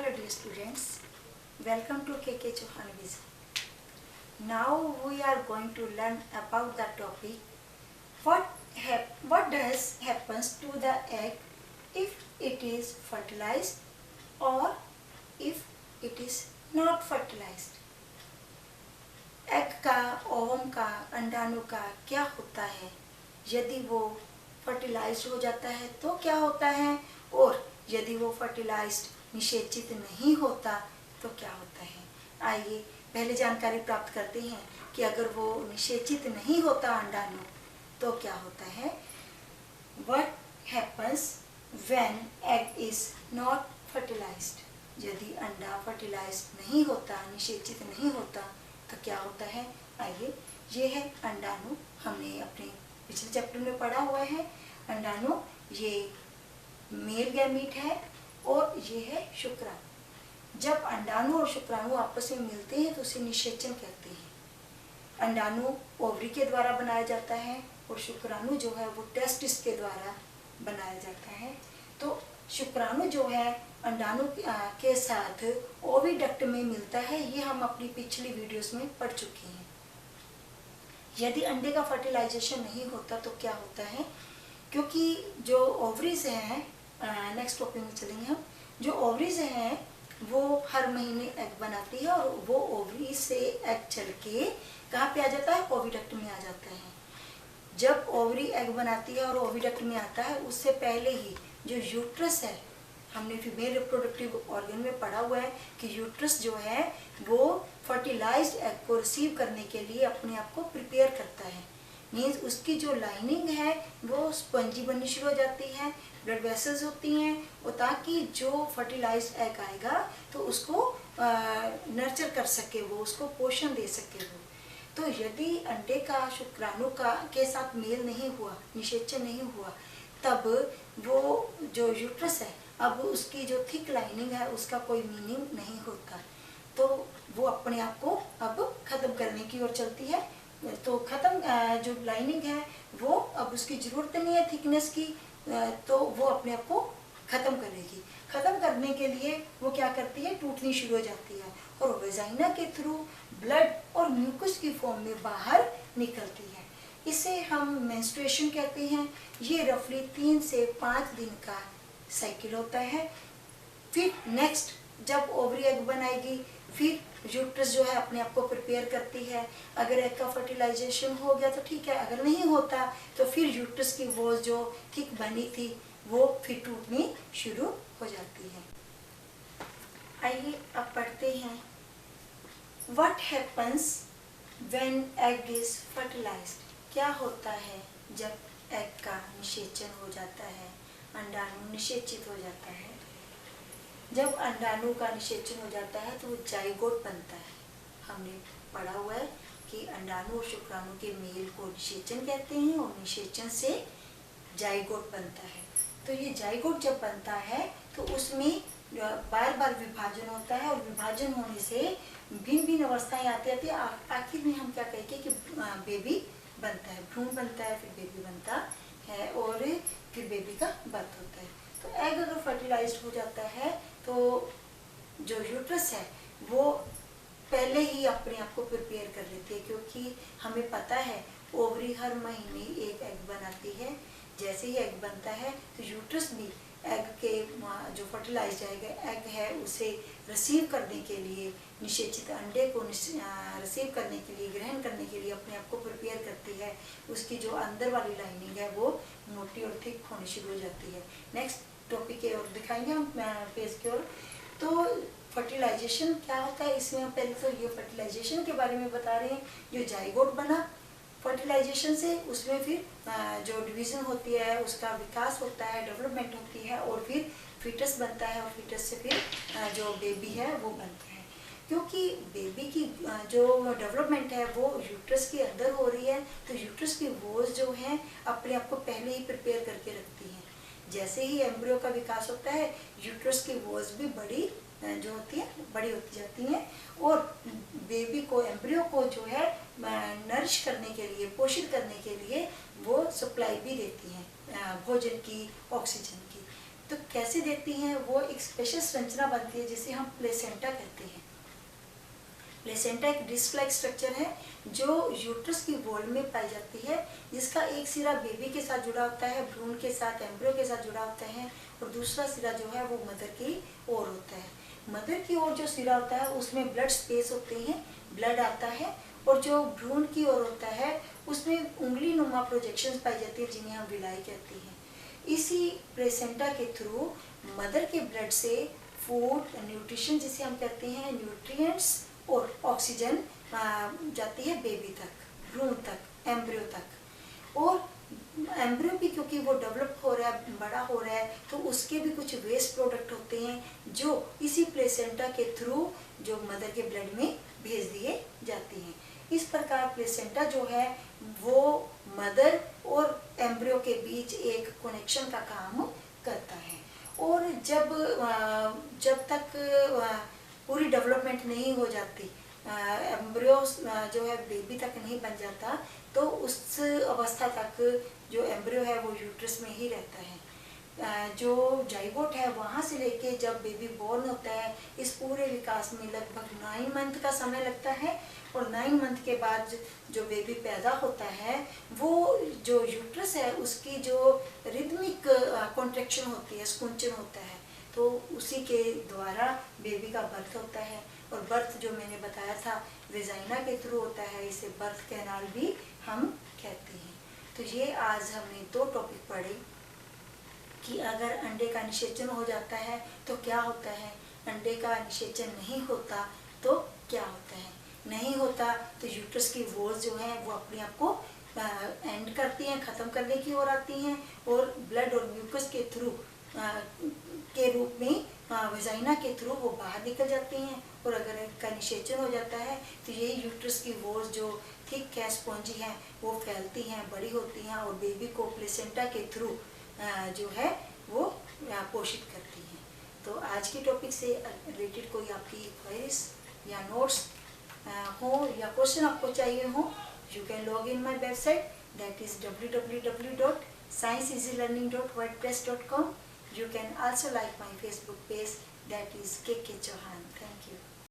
Hello dear students, welcome to KK Chauhan Vision. Now we are going to learn about the topic what does happens to the egg if it is fertilized or if it is not fertilized. Egg का, ovum का, अंडाणु का क्या होता है यदि वो fertilised हो जाता है तो क्या होता है, और यदि वो फर्टिलाइज्ड निषेचित नहीं होता तो क्या होता है। आइए पहले जानकारी प्राप्त करते हैं कि अगर वो निषेचित नहीं होता अंडाणु तो क्या होता है। What happens when egg is not fertilized? यदि अंडा फर्टिलाइज्ड नहीं होता, निषेचित नहीं होता तो क्या होता है। आइए, ये है अंडाणु, हमने अपने पिछले चैप्टर में पढ़ा हुआ है। अंडाणु ये मेल गैमीट है और ये है शुक्राणु। जब अंडाणु और शुक्राणु आपस में मिलते हैं तो उसे निषेचन कहते हैं। अंडाणु ओवरी के द्वारा बनाया जाता है और शुक्राणु जो है वो टेस्टिस के द्वारा बनाया जाता है। तो शुक्राणु जो है अंडाणु के साथ ओविडक्ट में मिलता है, ये हम अपनी पिछली वीडियोस में पढ़ चुके हैं। यदि अंडे का फर्टिलाइजेशन नहीं होता तो क्या होता है, क्योंकि जो ओवरीज हैं, नेक्स्ट टॉपिक में चलेंगे हम, जो ओवरीज हैं वो हर महीने एग बनाती है और वो ओवरी से एग चल के कहाँ पे आ जाता है, ओविडक्ट में आ जाता है। जब ओवरी एग बनाती है और ओविडक्ट में आता है उससे पहले ही जो यूट्रस है, हमने फीमेल रिप्रोडक्टिव ऑर्गन में पढ़ा हुआ है कि यूट्रस जो है वो फर्टिलाइज्ड एग को रिसीव करने के लिए अपने आप को प्रिपेयर करता है। मीन्स उसकी जो लाइनिंग है वो स्पंजी बननी शुरू हो जाती है, ब्लड वेसल्स होती हैं, और ताकि जो फर्टिलाइज्ड एग आएगा तो उसको नर्चर कर सके, वो उसको पोषण दे सके वो। तो यदि अंडे का शुक्राणु का के साथ मेल नहीं हुआ, निषेचन नहीं हुआ, तब वो जो यूट्रस है, अब उसकी जो थिक लाइनिंग है उसका कोई मीनिंग नहीं होता, तो वो अपने आप को अब खत्म करने की ओर चलती है। तो खत्म जो लाइनिंग है वो अब उसकी ज़रूरत नहीं है थिकनेस की, तो वो अपने आप को ख़त्म करेगी। ख़त्म करने के लिए वो क्या करती है, टूटनी शुरू हो जाती है और वेजाइना के थ्रू ब्लड और म्यूकस की फॉर्म में बाहर निकलती है। इसे हम मेंस्ट्रुएशन कहते हैं। ये रफली 3 से 5 दिन का साइकिल होता है। फिर नेक्स्ट जब ओवरी एग बनाएगी, फिर यूट्रस जो है अपने आप को प्रिपेयर करती है। अगर एग का फर्टिलाइजेशन हो गया तो ठीक है, अगर नहीं होता तो फिर यूट्रस की वॉल जो थिक बनी थी वो फिर टूटनी शुरू हो जाती है। आइए अब पढ़ते हैं, what happens when egg is fertilised. क्या होता है जब एग का निषेचन हो जाता है, अंडाणु निषेचित हो जाता है। जब अंडाणु का निषेचन हो जाता है तो वो जाइगोट बनता है। हमने पढ़ा हुआ है कि अंडाणु और शुक्राणु के मेल को निषेचन कहते हैं और निषेचन से जाइगोट बनता है। तो ये जाइगोट जब बनता है तो उसमें बार बार विभाजन होता है और विभाजन होने से भिन्न भिन्न अवस्थाएं आती आती है। आखिर में हम क्या कहेंगे कि बेबी बनता है, भ्रूण बनता है, फिर बेबी बनता है और फिर बेबी का बर्थ होता है। तो एग अगर फर्टिलाइज्ड हो जाता है तो जो यूट्रस है वो पहले ही अपने आप को प्रिपेयर कर लेती है, क्योंकि हमें पता है ओवरी हर महीने एक एग बनाती है। जैसे ही एग बनता है तो यूट्रस भी एग के जो फर्टिलाइज्ड एग है उसे रिसीव करने के लिए, निषेचित अंडे को रिसीव करने के लिए, ग्रहण करने के लिए अपने आप को प्रिपेयर करती है। उसकी जो अंदर वाली लाइनिंग है वो मोटी और थिक होनी शुरू हो जाती है। नेक्स्ट टॉपिक की ओर दिखाएंगे हम पेज की ओर। तो फर्टिलाइजेशन क्या होता है, इसमें हम पहले तो ये फर्टिलाइजेशन के बारे में बता रहे हैं। जो जाइगोट बना फर्टिलाइजेशन से, उसमें फिर जो डिवीज़न होती है उसका विकास होता है, डेवलपमेंट होती है और फिर फीटस बनता है और फीटस से फिर जो बेबी है वो बनता है। क्योंकि बेबी की जो डेवलपमेंट है वो यूट्रस के अंदर हो रही है, तो यूट्रस की वॉल्स जो हैं अपने आप को पहले ही प्रिपेयर करके रखती हैं। जैसे ही एम्ब्रियो का विकास होता है यूट्रस की वॉल्स भी बड़ी जो होती है बड़ी होती जाती हैं और बेबी को, एम्ब्रियो को जो है नरिश करने के लिए, पोषित करने के लिए वो सप्लाई भी देती हैं भोजन की, ऑक्सीजन की। तो कैसे देती हैं, वो एक स्पेशल संरचना बनती है जिसे हम प्लेसेंटा कहते हैं। प्लेसेंटा एक डिस्क लाइक स्ट्रक्चर है जो यूट्रस की वॉल में पाई जाती है, जिसका एक सिरा बेबी के साथ जुड़ा होता है, भ्रूण के साथ, एम्ब्रियो के साथ जुड़ा होता है, और दूसरा सिरा जो है वो मदर की ओर होता है। मदर की ओर जो सिरा होता है उसमें ब्लड स्पेस होते हैं, ब्लड आता है, और जो भ्रूण की ओर होता है उसमें उंगली नुमा प्रोजेक्शंस पाई जाती है जिन्हें हम विलाई कहते हैं। इसी प्लेसेंटा के थ्रू मदर के ब्लड से फूड, न्यूट्रिशन जिसे हम कहते हैं, न्यूट्रिएंट्स और ऑक्सीजन जाती है बेबी तक, भ्रूण तक, एम्ब्रियो तक। और एम्ब्रियो भी क्योंकि वो डेवलप हो रहा है, बड़ा हो रहा है, तो उसके भी कुछ वेस्ट प्रोडक्ट होते हैं जो इसी प्लेसेंटा के थ्रू जो मदर के ब्लड में भेज दिए जाती हैं। इस प्रकार प्लेसेंटा जो है वो मदर और एम्ब्रियो के बीच एक कनेक्शन का काम करता है। और जब तक पूरी डेवलपमेंट नहीं हो जाती, एम्ब्रियो जो है बेबी तक नहीं बन जाता, तो उस अवस्था तक जो एम्ब्रियो है वो यूट्रस में ही रहता है। जो जाइगोट है वहाँ से लेके जब बेबी बॉर्न होता है, इस पूरे विकास में लगभग 9 मंथ का समय लगता है, और 9 मंथ के बाद जो बेबी पैदा होता है वो जो यूट्रस है उसकी जो रिदमिक कॉन्ट्रैक्शन होती है, स्कुंचन होता है, तो उसी के द्वारा बेबी का बर्थ होता है। और बर्थ जो मैंने बताया था वेजाइना के थ्रू होता है, इसे बर्थ कैनाल भी हम कहते हैं। तो ये आज हमने 2 टॉपिक पढ़े कि अगर अंडे का निषेचन हो जाता है तो क्या होता है, अंडे का निषेचन नहीं होता तो क्या होता है। नहीं होता तो यूट्रस की वॉल्स जो हैं वो अपने आप को एंड करती हैं, ख़त्म करने की ओर आती हैं, और ब्लड और म्यूकस के थ्रू के रूप में वेजाइना के थ्रू वो बाहर निकल जाती हैं। और अगर इनका निषेचन हो जाता है तो ये यूट्रस की वॉल्स जो थिक है, स्पॉन्जी हैं, वो फैलती हैं, बड़ी होती हैं, और बेबी को प्लेसेंटा के थ्रू जो है वो पोषित करती हैं। तो आज की टॉपिक से रिलेटेड कोई आपकी क्वेरीज या नोट्स हो या क्वेश्चन आपको चाहिए हो, you can log in my website, that is www.scienceeasylearning.wordpress.com. You can also like my Facebook page, that is KK Chauhan. Thank you.